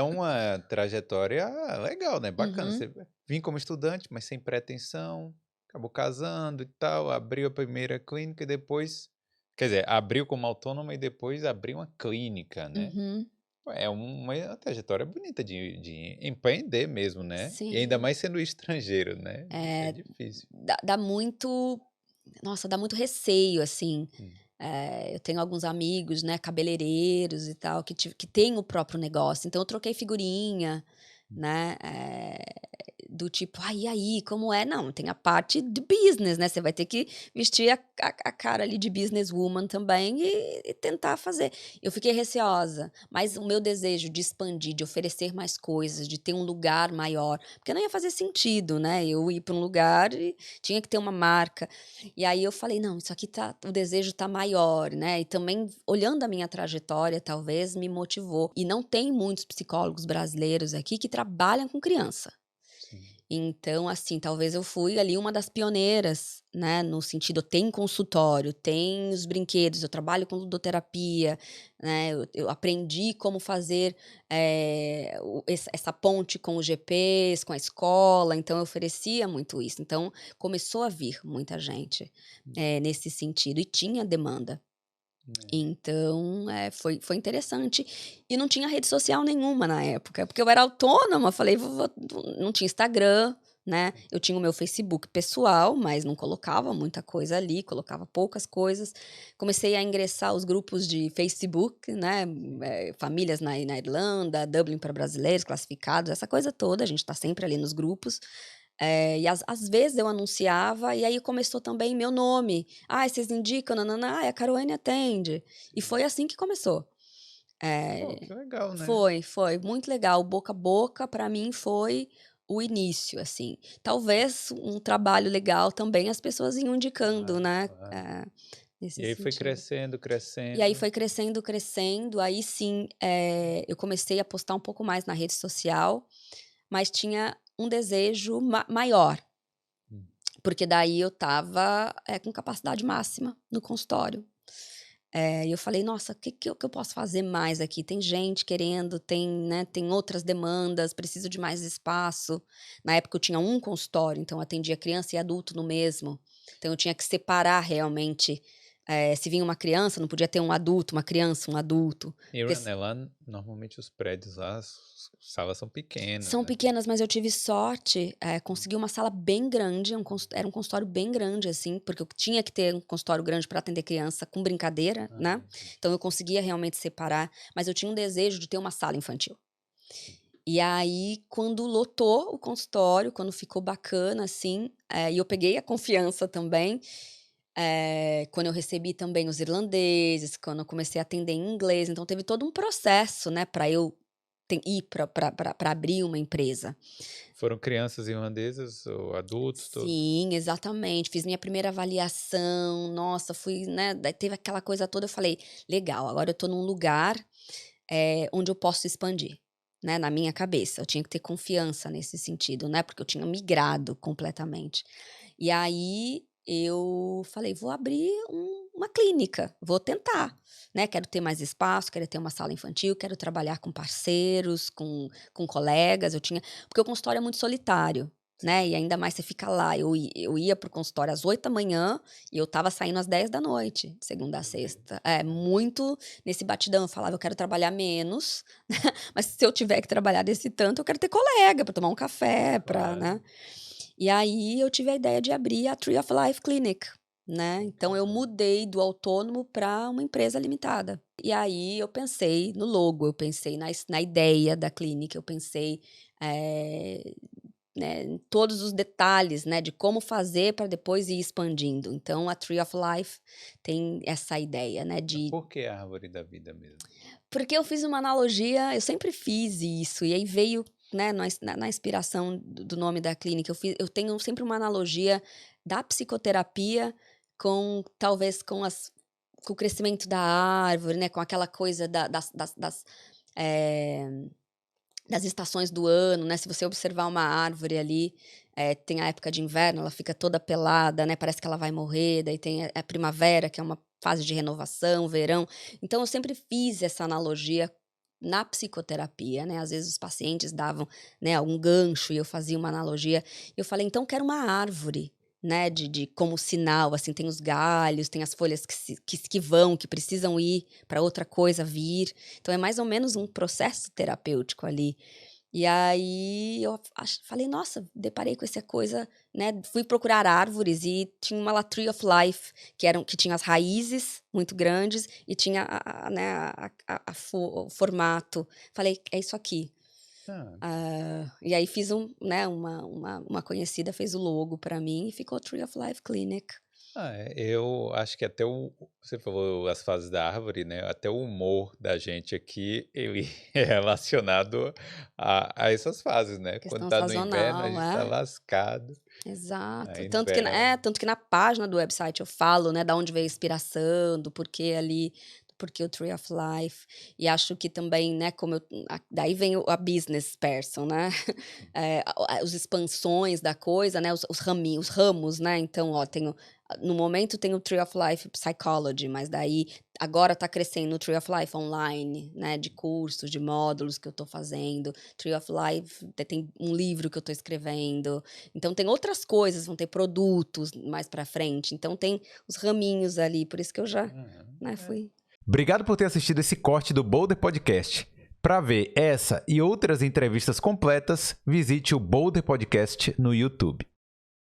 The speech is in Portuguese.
é uma trajetória legal, né, bacana. Uhum. Você vim como estudante, mas sem pretensão, acabou casando e tal, abriu a primeira clínica e depois quer dizer, abriu como autônoma e depois abriu uma clínica, né. Uhum. É uma trajetória bonita de empreender mesmo, né. E ainda Sim. mais sendo estrangeiro, né, é É, difícil. dá muito nossa, dá muito receio, assim. Hum. Eu tenho alguns amigos, né, cabeleireiros e tal, que têm o próprio negócio, então eu troquei figurinha, né, do tipo: "Ai, e aí, como é?". Não, tem a parte de business, né, você vai ter que vestir a cara ali de businesswoman também e tentar fazer. Eu fiquei receosa, mas o meu desejo de expandir, de oferecer mais coisas, de ter um lugar maior, porque não ia fazer sentido, né, eu ir para um lugar e tinha que ter uma marca. E aí eu falei: "Não, isso aqui tá o desejo tá maior", né, e também olhando a minha trajetória, talvez me motivou. E não tem muitos psicólogos brasileiros aqui que trabalham com criança. Sim. Então, assim, talvez eu fui ali uma das pioneiras, né, no sentido tem consultório, tem os brinquedos, eu trabalho com ludoterapia, né, eu aprendi como fazer, essa ponte com os GPs, com a escola, então eu oferecia muito isso. Então, começou a vir muita gente, nesse sentido e tinha demanda. É. Então, foi interessante. E não tinha rede social nenhuma na época, porque eu era autônoma, falei: "Vou" não tinha Instagram, né, eu tinha o meu Facebook pessoal, mas não colocava muita coisa ali, colocava poucas coisas. Comecei a ingressar os grupos de Facebook, né, Sim. famílias na Irlanda, Dublin para brasileiros, classificados, essa coisa toda, a gente está sempre ali nos grupos. E às vezes eu anunciava, e aí começou também meu nome. "Ai, vocês indicam nã-nã-nã", "Ai, a Caroane atende". E Sim. foi assim que começou. Pô, Eh, que legal, né. foi muito legal. O boca a boca pra mim foi o início, assim. Talvez um trabalho legal também as pessoas iam indicando, Claro, né, claro. nesse E aí foi sentido. crescendo, E aí crescendo. foi crescendo, crescendo, aí sim, eu comecei a postar um pouco mais na rede social, mas tinha um desejo maior. Hum. Porque daí eu estava, com capacidade máxima no consultório. E eu falei: "Nossa, o que eu posso fazer mais aqui? Tem gente querendo, tem, né, tem outras demandas, preciso de mais espaço". Na época eu tinha um consultório, então eu atendia criança e adulto no mesmo. Então eu tinha que separar realmente, se vinha uma criança, não podia ter um adulto, uma criança, um adulto, porque E lá normalmente os prédios lá, as salas são pequenas, são né. pequenas, mas eu tive sorte, consegui uma sala bem grande, era um consultório bem grande, assim, porque eu tinha que ter um consultório grande para atender criança com brincadeira, né, Entendi. então eu conseguia realmente separar, mas eu tinha um desejo de ter uma sala infantil. Sim. E aí, quando lotou o consultório, quando ficou bacana, assim, e eu peguei a confiança também, quando eu recebi também os irlandeses, quando eu comecei a atender em inglês, então teve todo um processo, né, para eu ir para abrir uma empresa. Foram crianças irlandesas ou adultos, todos? Sim, exatamente. Fiz minha primeira avaliação, nossa, fui, né, daí teve aquela coisa toda, eu falei: "Legal, agora eu tô num lugar, onde eu posso expandir", né, na minha cabeça. Eu tinha que ter confiança nesse sentido, né, porque eu tinha migrado completamente. E aí eu falei: "Vou abrir uma clínica, vou tentar, né, quero ter mais espaço, quero ter uma sala infantil, quero trabalhar com parceiros, com colegas", eu tinha porque o consultório é muito solitário, né, Sim. e ainda mais você fica lá, eu ia para o consultório às 8 da manhã e eu estava saindo às 10 da noite, de segunda a Meu sexta. Deus. É, muito nesse batidão, eu falava: "Eu quero trabalhar menos, mas se eu tiver que trabalhar desse tanto, eu quero ter colega para tomar um café, para, Claro. né". E aí eu tive a ideia de abrir a Tree of Life Clinic, né, então eu Legal. mudei do autônomo para uma empresa limitada. E aí eu pensei no logo, eu pensei na ideia da clínica, eu pensei, eh, né, em todos os detalhes, né, de como fazer para depois ir expandindo. Então a Tree of Life tem essa ideia, né, Mas de por que a árvore da vida mesmo? porque eu fiz uma analogia, eu sempre fiz isso, e aí veio, né, na inspiração do nome da clínica, eu tenho sempre uma analogia da psicoterapia com talvez com o crescimento da árvore, né, com aquela coisa eh, das estações do ano, né, se você observar uma árvore ali, tem a época de inverno, ela fica toda pelada, né, parece que ela vai morrer, daí tem a primavera, que é uma fase de renovação, verão. Então eu sempre fiz essa analogia na psicoterapia, né? Às vezes os pacientes davam, né, algum gancho e eu fazia uma analogia. Eu falei, então quero uma árvore, né? De como sinal, assim, tem os galhos, tem as folhas que vão, que precisam ir para outra coisa vir. Então é mais ou menos um processo terapêutico ali. E aí eu falei, nossa, deparei com essa coisa, né? Fui procurar árvores e tinha uma lá, Tree of Life, que tinha as raízes muito grandes e tinha né, o formato. Falei, é isso aqui. E aí fiz né, uma conhecida fez o logo para mim e ficou Tree of Life Clinic. Eu acho que até você falou as fases da árvore, né? Até o humor da gente aqui, ele é relacionado a essas fases, né? Quando Questão tá no inverno, a sazonal, gente tá é. lascado. Exato. Aí no Tanto que, verão. tanto que na página do website eu falo, né, da onde veio a inspiração, do porquê ali, do porquê o Tree of Life. E acho que também, né, daí vem a business person, né? As expansões da coisa, né? Os raminhos, os ramos, né? Então, ó, no momento tem o Tree of Life Psychology, mas daí agora tá crescendo o Tree of Life online, né? De cursos, de módulos que eu tô fazendo. Tree of Life tem um livro que eu tô escrevendo. Então tem outras coisas, vão ter produtos mais pra frente. Então tem os raminhos ali, por isso que eu já, né, fui. Obrigado por ter assistido esse corte do Boulder Podcast. Para ver essa e outras entrevistas completas, visite o Boulder Podcast no YouTube.